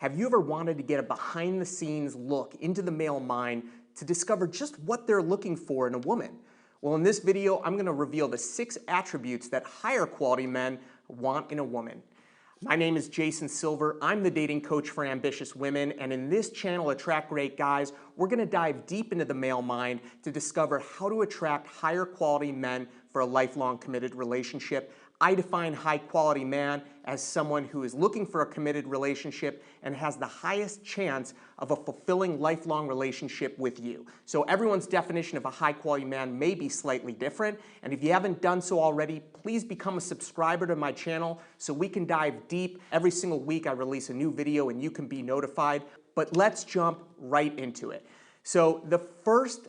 Have you ever wanted to get a behind-the-scenes look into the male mind to discover just what they're looking for in a woman? Well, in this video, I'm going to reveal the 6 attributes that higher quality men want in a woman. My name is Jason Silver. I'm the dating coach for ambitious women, and in this channel, Attract Great Guys, we're going to dive deep into the male mind to discover how to attract higher quality men for a lifelong committed relationship. I define high quality man as someone who is looking for a committed relationship and has the highest chance of a fulfilling lifelong relationship with you. So everyone's definition of a high quality man may be slightly different, and if you haven't done so already, please become a subscriber to my channel so we can dive deep. Every single week I release a new video and you can be notified. But let's jump right into it. So the first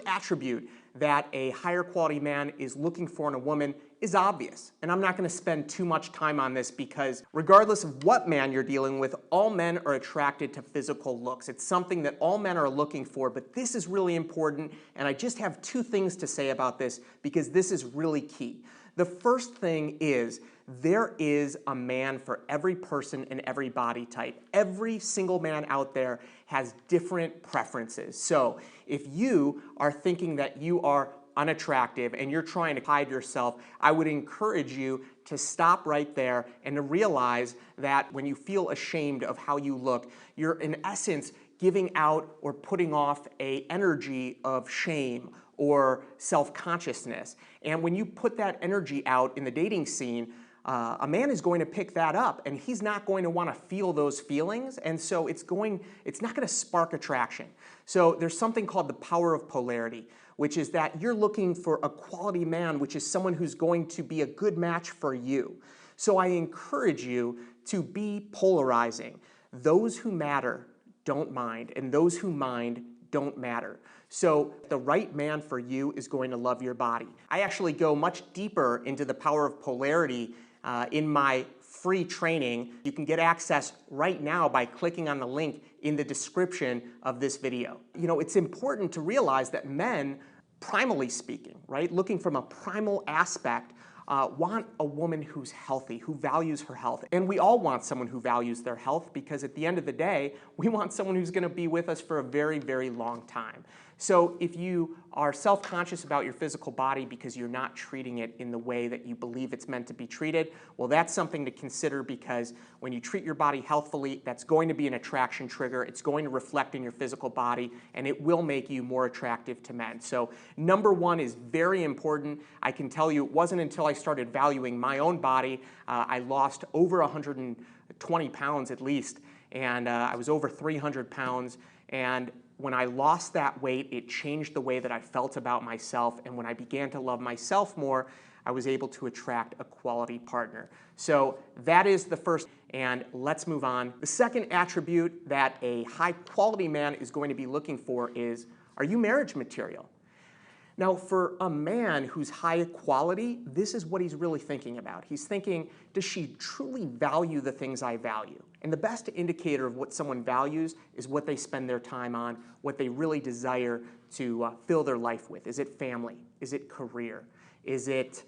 attribute that a higher quality man is looking for in a woman is obvious. And I'm not going to spend too much time on this because regardless of what man you're dealing with, all men are attracted to physical looks. It's something that all men are looking for, but this is really important, and I just have 2 things to say about this because this is really key. The first thing is there is a man for every person and every body type. Every single man out there has different preferences. So if you are thinking that you are unattractive and you're trying to hide yourself, I would encourage you to stop right there and to realize that when you feel ashamed of how you look, you're in essence giving out or putting off an energy of shame or self-consciousness. And when you put that energy out in the dating scene, a man is going to pick that up and he's not going to want to feel those feelings, and so it's not going to spark attraction. So there's something called the power of polarity, which is that you're looking for a quality man, which is someone who's going to be a good match for you. So I encourage you to be polarizing. Those who matter don't mind, and those who mind don't matter. So the right man for you is going to love your body. I actually go much deeper into the power of polarity in my free training. You can get access right now by clicking on the link in the description of this video. You know, it's important to realize that men, primally speaking, right, looking from a primal aspect, want a woman who's healthy, who values her health. And we all want someone who values their health because at the end of the day, we want someone who's going to be with us for a very, very long time. So if you are self-conscious about your physical body because you're not treating it in the way that you believe it's meant to be treated, well, that's something to consider because when you treat your body healthfully, that's going to be an attraction trigger. It's going to reflect in your physical body, and it will make you more attractive to men. So number 1 is very important. I can tell you it wasn't until I started valuing my own body, I lost over 120 pounds at least, and I was over 300 pounds, and when I lost that weight, it changed the way that I felt about myself, and when I began to love myself more, I was able to attract a quality partner. So that is the first, and let's move on. The second attribute that a high quality man is going to be looking for is, are you marriage material? Now, for a man who's high quality, this is what he's really thinking about. He's thinking, does she truly value the things I value? And the best indicator of what someone values is what they spend their time on, what they really desire to fill their life with. Is it family? Is it career? Is it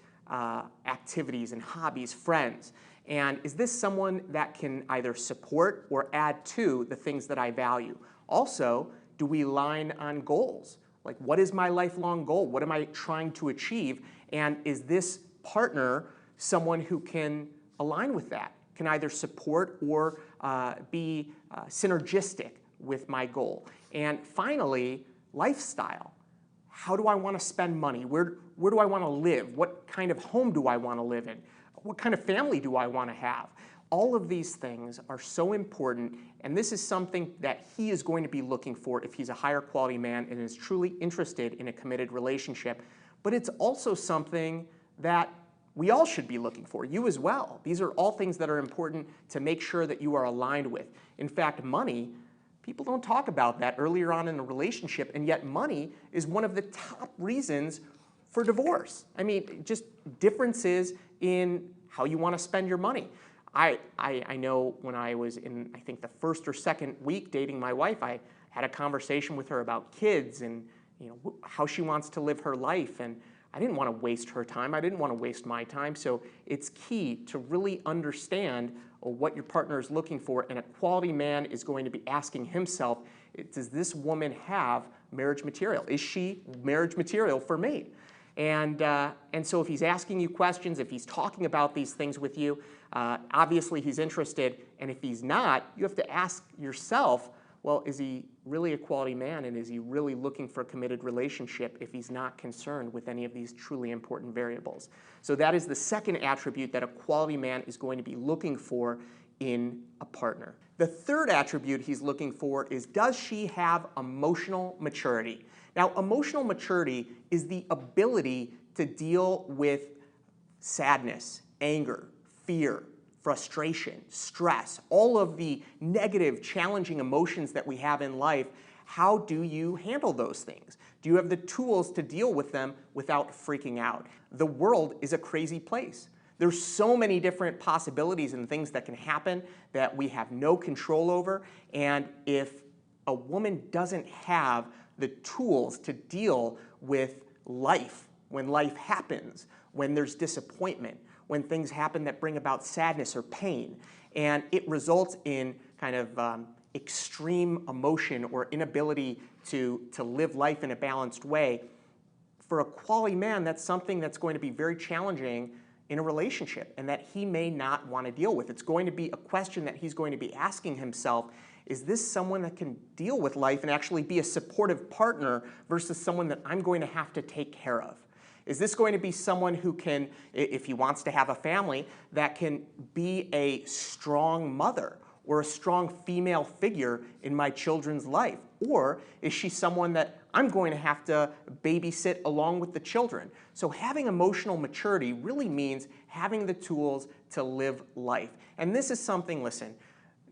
activities and hobbies, friends? And is this someone that can either support or add to the things that I value? Also, do we align on goals? Like, what is my lifelong goal? What am I trying to achieve? And is this partner someone who can align with that, can either support or be synergistic with my goal? And finally, lifestyle. How do I want to spend money? Where do I want to live? What kind of home do I want to live in? What kind of family do I want to have? All of these things are so important, and this is something that he is going to be looking for if he's a higher quality man and is truly interested in a committed relationship. But it's also something that we all should be looking for, you as well. These are all things that are important to make sure that you are aligned with. In fact, money, people don't talk about that earlier on in a relationship, and yet money is one of the top reasons for divorce. I mean, just differences in how you want to spend your money. I know when I was in, I think, the first or second week dating my wife, I had a conversation with her about kids and how she wants to live her life, and I didn't want to waste her time. I didn't want to waste my time. So it's key to really understand or what your partner is looking for, and a quality man is going to be asking himself, does this woman have marriage material? Is she marriage material for me? And so if he's asking you questions, if he's talking about these things with you, obviously he's interested. And if he's not, you have to ask yourself, well, is he really a quality man, and is he really looking for a committed relationship if he's not concerned with any of these truly important variables? So that is the second attribute that a quality man is going to be looking for in a partner. The third attribute he's looking for is, does she have emotional maturity? Now, emotional maturity is the ability to deal with sadness, anger, fear, frustration, stress, all of the negative, challenging emotions that we have in life. How do you handle those things? Do you have the tools to deal with them without freaking out? The world is a crazy place. There's so many different possibilities and things that can happen that we have no control over. And if a woman doesn't have the tools to deal with life, when life happens, when there's disappointment, when things happen that bring about sadness or pain, and it results in kind of extreme emotion or inability to live life in a balanced way, for a quality man, that's something that's going to be very challenging in a relationship and that he may not want to deal with. It's going to be a question that he's going to be asking himself, is this someone that can deal with life and actually be a supportive partner versus someone that I'm going to have to take care of? Is this going to be someone who can, if he wants to have a family, that can be a strong mother or a strong female figure in my children's life? Or is she someone that I'm going to have to babysit along with the children? So having emotional maturity really means having the tools to live life. And this is something, listen,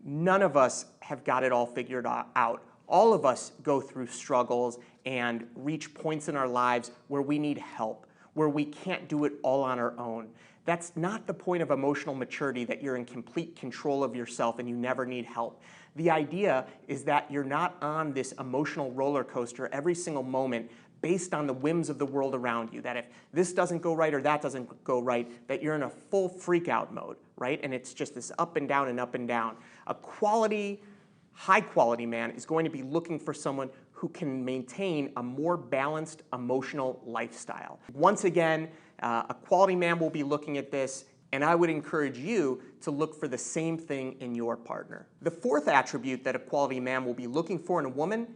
none of us have got it all figured out. All of us go through struggles and reach points in our lives where we need help, where we can't do it all on our own. That's not the point of emotional maturity, that you're in complete control of yourself and you never need help. The idea is that you're not on this emotional roller coaster every single moment based on the whims of the world around you, that if this doesn't go right or that doesn't go right, that you're in a full freak-out mode, right? And it's just this up and down and up and down. A quality, high-quality man is going to be looking for someone who can maintain a more balanced emotional lifestyle. Once again, a quality man will be looking at this, and I would encourage you to look for the same thing in your partner. The fourth attribute that a quality man will be looking for in a woman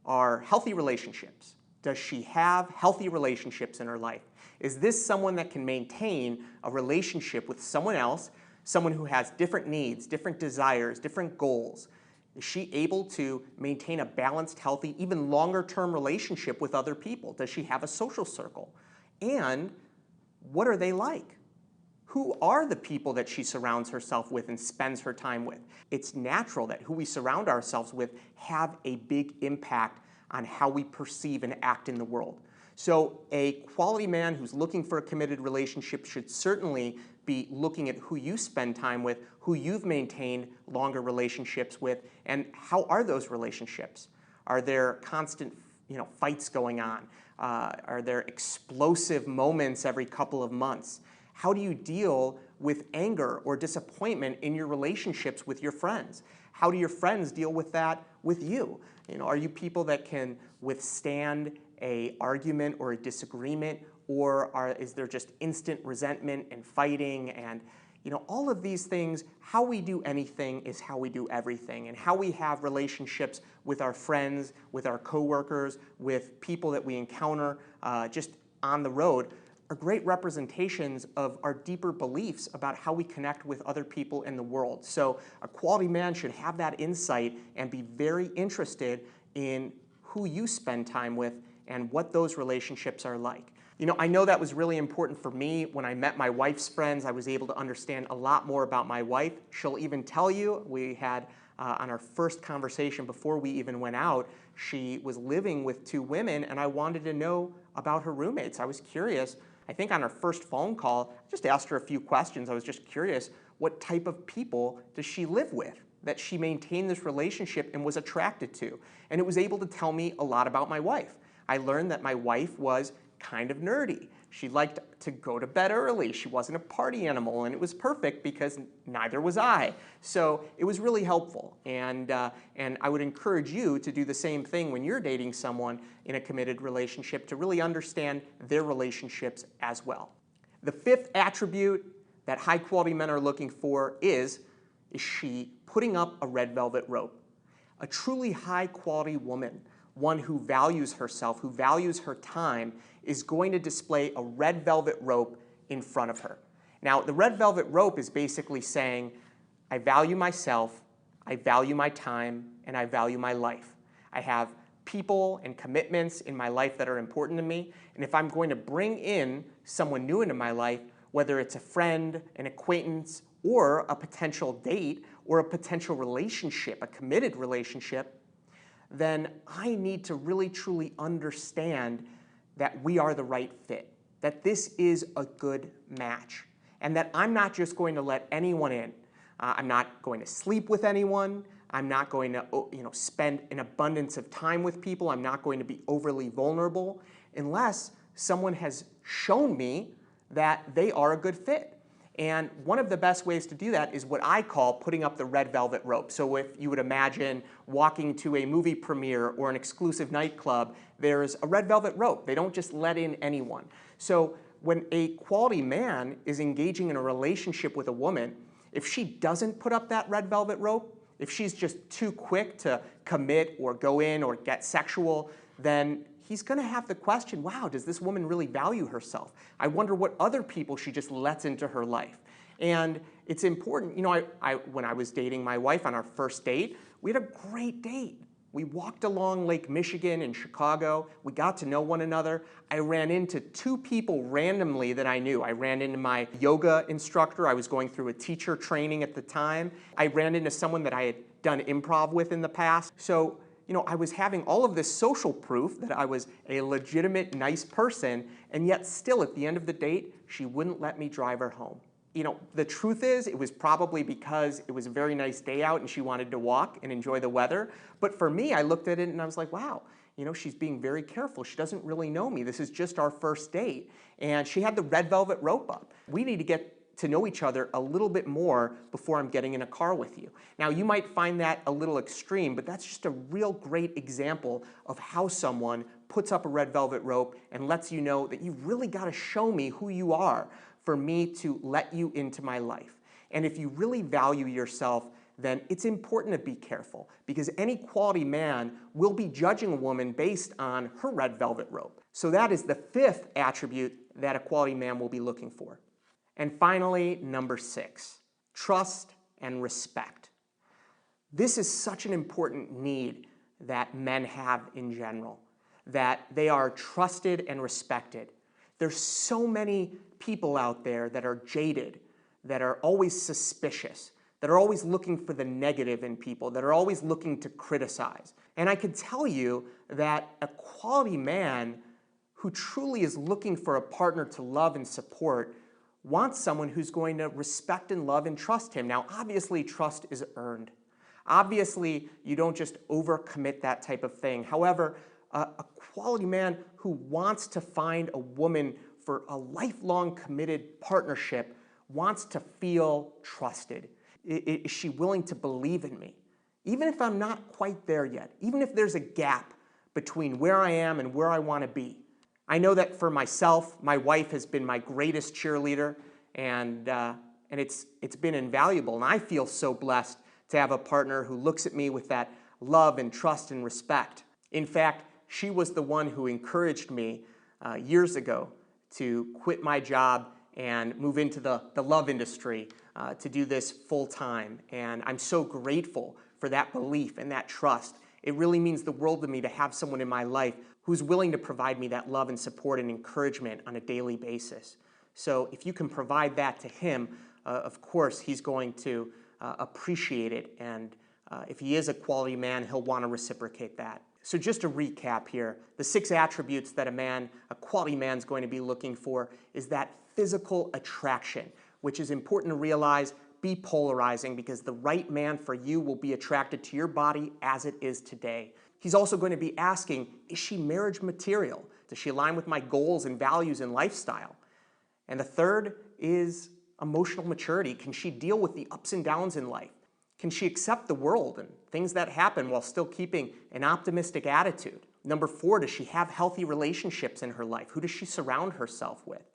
are healthy relationships. Does she have healthy relationships in her life? Is this someone that can maintain a relationship with someone else, someone who has different needs, different desires, different goals? Is she able to maintain a balanced, healthy, even longer-term relationship with other people? Does she have a social circle? And what are they like? Who are the people that she surrounds herself with and spends her time with? It's natural that who we surround ourselves with have a big impact on how we perceive and act in the world. So a quality man who's looking for a committed relationship should certainly be looking at who you spend time with, who you've maintained longer relationships with, and how are those relationships? Are there constant fights going on? Are there explosive moments every couple of months? How do you deal with anger or disappointment in your relationships with your friends? How do your friends deal with that with you? Are you people that can withstand an argument or a disagreement, or is there just instant resentment and fighting? And all of these things, how we do anything is how we do everything. And how we have relationships with our friends, with our coworkers, with people that we encounter just on the road are great representations of our deeper beliefs about how we connect with other people in the world. So a quality man should have that insight and be very interested in who you spend time with and what those relationships are like. I know that was really important for me. When I met my wife's friends, I was able to understand a lot more about my wife. She'll even tell you, we had on our first conversation before we even went out, she was living with two women, and I wanted to know about her roommates. I was curious. I think on our first phone call, I just asked her a few questions. I was just curious, what type of people does she live with that she maintained this relationship and was attracted to? And it was able to tell me a lot about my wife. I learned that my wife was kind of nerdy. She liked to go to bed early. She wasn't a party animal, and it was perfect because neither was I. So it was really helpful, and I would encourage you to do the same thing when you're dating someone in a committed relationship, to really understand their relationships as well. The fifth attribute that high-quality men are looking for is she putting up a red velvet rope? A truly high-quality woman, one who values herself, who values her time, is going to display a red velvet rope in front of her. Now, the red velvet rope is basically saying, I value myself, I value my time, and I value my life. I have people and commitments in my life that are important to me, and if I'm going to bring in someone new into my life, whether it's a friend, an acquaintance, or a potential date, or a potential relationship, a committed relationship, then I need to really truly understand that we are the right fit, that this is a good match, and that I'm not just going to let anyone in. I'm not going to sleep with anyone. I'm not going to spend an abundance of time with people. I'm not going to be overly vulnerable unless someone has shown me that they are a good fit. And one of the best ways to do that is what I call putting up the red velvet rope. So if you would imagine walking to a movie premiere or an exclusive nightclub, there's a red velvet rope. They don't just let in anyone. So when a quality man is engaging in a relationship with a woman, if she doesn't put up that red velvet rope, if she's just too quick to commit or go in or get sexual, then he's going to have the question, wow, does this woman really value herself? I wonder what other people she just lets into her life. And it's important, when I was dating my wife on our first date, we had a great date. We walked along Lake Michigan in Chicago. We got to know one another. I ran into two people randomly that I knew. I ran into my yoga instructor. I was going through a teacher training at the time. I ran into someone that I had done improv with in the past. So I was having all of this social proof that I was a legitimate, nice person, and yet still at the end of the date, she wouldn't let me drive her home. The truth is, it was probably because it was a very nice day out and she wanted to walk and enjoy the weather. But for me, I looked at it and I was like, wow, she's being very careful. She doesn't really know me. This is just our first date. And she had the red velvet rope up. We need to get to know each other a little bit more before I'm getting in a car with you. Now, you might find that a little extreme, but that's just a real great example of how someone puts up a red velvet rope and lets you know that you've really got to show me who you are for me to let you into my life. And if you really value yourself, then it's important to be careful, because any quality man will be judging a woman based on her red velvet rope. So that is the fifth attribute that a quality man will be looking for. And finally, number 6, trust and respect. This is such an important need that men have in general, that they are trusted and respected. There's so many people out there that are jaded, that are always suspicious, that are always looking for the negative in people, that are always looking to criticize. And I can tell you that a quality man who truly is looking for a partner to love and support wants someone who's going to respect and love and trust him. Now, obviously, trust is earned. Obviously, you don't just overcommit that type of thing. However, a quality man who wants to find a woman for a lifelong committed partnership wants to feel trusted. Is she willing to believe in me? Even if I'm not quite there yet, even if there's a gap between where I am and where I want to be. I know that for myself, my wife has been my greatest cheerleader, and it's been invaluable. And I feel so blessed to have a partner who looks at me with that love and trust and respect. In fact, she was the one who encouraged me years ago to quit my job and move into the love industry to do this full time. And I'm so grateful for that belief and that trust. It really means the world to me to have someone in my life who's willing to provide me that love and support and encouragement on a daily basis. So if you can provide that to him, of course, he's going to appreciate it. And if he is a quality man, he'll want to reciprocate that. So just to recap here, the 6 attributes that a quality man is going to be looking for is that physical attraction, which is important to realize, be polarizing, because the right man for you will be attracted to your body as it is today. He's also going to be asking, is she marriage material? Does she align with my goals and values and lifestyle? And the third is emotional maturity. Can she deal with the ups and downs in life? Can she accept the world and things that happen while still keeping an optimistic attitude? Number 4, does she have healthy relationships in her life? Who does she surround herself with?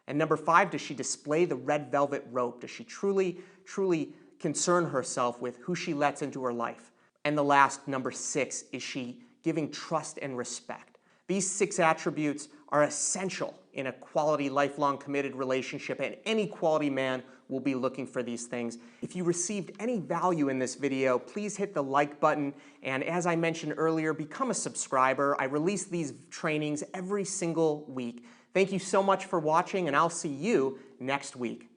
And number 5, does she display the red velvet rope? Does she truly concern herself with who she lets into her life? And the last, number 6, is she giving trust and respect? These 6 attributes are essential in a quality, lifelong, committed relationship, and any quality man will be looking for these things. If you received any value in this video, please hit the like button, and as I mentioned earlier, become a subscriber. I release these trainings every single week. Thank you so much for watching, and I'll see you next week.